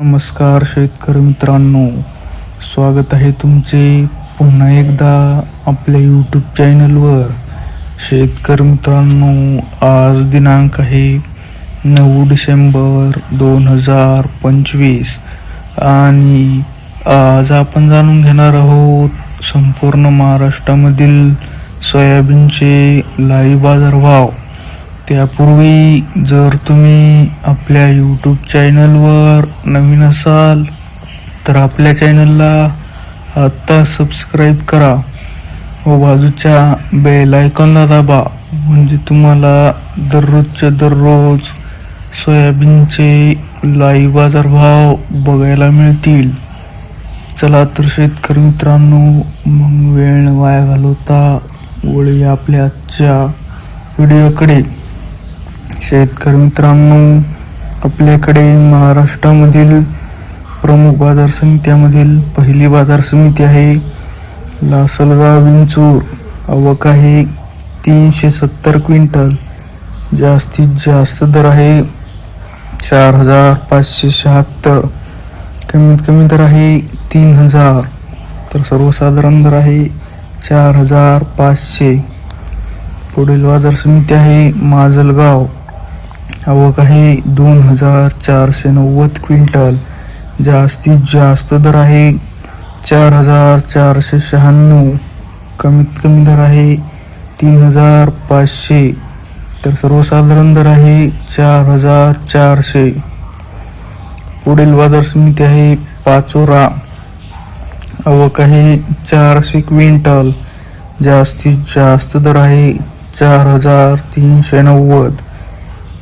नमस्कार शेतकरी मित्रांनो, स्वागत आहे तुमचे पुन्हा एकदा आपल्या यूट्यूब चॅनलवर. शेतकरी मित्रांनो, आज दिनांक आहे 9 डिसेंबर 2025 आणि आज आपण जाणून घेणार आहोत संपूर्ण महाराष्ट्रामधील सोयाबीनचे लाईव्ह बाजारभाव. त्यापूर्वी जर तुम्ही आपल्या यूट्यूब चॅनलवर नवीन असाल तर आपल्या चॅनलला आत्ता सबस्क्राईब करा व बाजूच्या बेल आयकॉनला दाबा, म्हणजे तुम्हाला दररोजच्या दररोज सोयाबीनचे लाईव्ह बाजारभाव बघायला मिळतील. चला तर शेतकरी मित्रांनो, मग वेळ वाया घालवता वळूया आपल्या आजच्या व्हिडिओकडे. शेतकरी मित्रांनो, आपल्याकडे महाराष्ट्रामधील प्रमुख बाजार समित्यामधील पहिली बाजार समिती आहे लासलगाव विंचूर. आवक आहे 370 क्विंटल. जास्तीत जास्त दर आहे 4576. कमीत कमी दर आहे 3000. तर सर्वसाधारण दर आहे 4500. पुढील बाजार समिती आहे माजलगाव. आवक आहे 2490 क्विंटल. जास्तीत जास्त दर आहे 4496. कमीत कमी दर आहे 3500. तर सर्वसाधारण दर आहे 4400. पुढील बाजार समिती आहे पाचोरा. आवक आहे 400 क्विंटल. जास्तीत जास्त दर आहे 4390.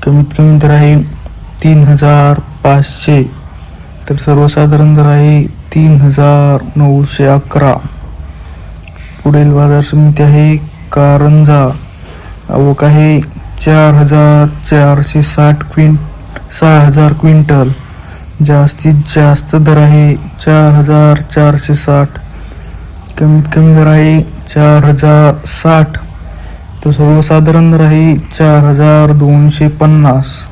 कमीत कमी दर आहे 3500. तर सर्वसाधारण दर आहे 3911. पुढील बाजार समिती आहे कारंजा. आवक आहे 6000 क्विंटल. जास्तीत जास्त दर आहे 4460. कमीत कमी दर आहे 4060. तर सर्वसाधारण दर आहे 4250.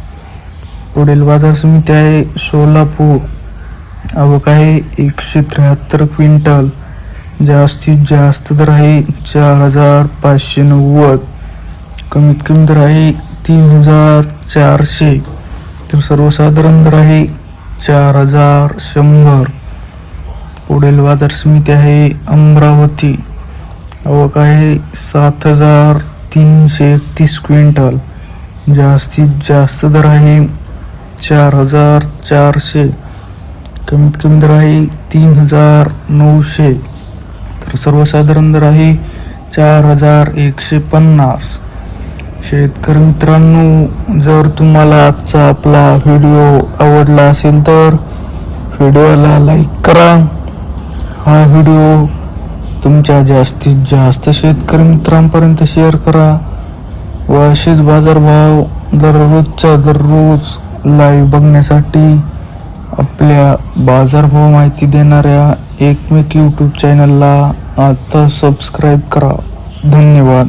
पुढील बाजार समिती आहे सोलापूर. आवक आहे 173 क्विंटल. जास्तीत जास्त दर आहे 4590. कमीत कमी दर आहे 3400. तर सर्वसाधारण दर आहे 4100. पुढील बाजार समिती आहे अमरावती. आवक आहे 7331 क्विंटल. जास्तीत जास्त दर आहे 4400. कमीत कमी दर आहे 3900. तर सर्वसाधारण दर आहे 4150. शेतकरी मित्रांनो, जर तुम्हाला आजचा आपला व्हिडिओ आवडला असेल तर व्हिडिओला लाईक करा. हा व्हिडिओ तुमच्या जास्तीत जास्त शेतकरी मित्रांपर्यंत शेअर करा व असेच बाजारभाव दररोजच्या दररोज लाईव्ह बघण्यासाठी आपल्या बाजारभाव माहिती देणाऱ्या एकमेक यूट्यूब चॅनलला आता सबस्क्राईब करा. धन्यवाद.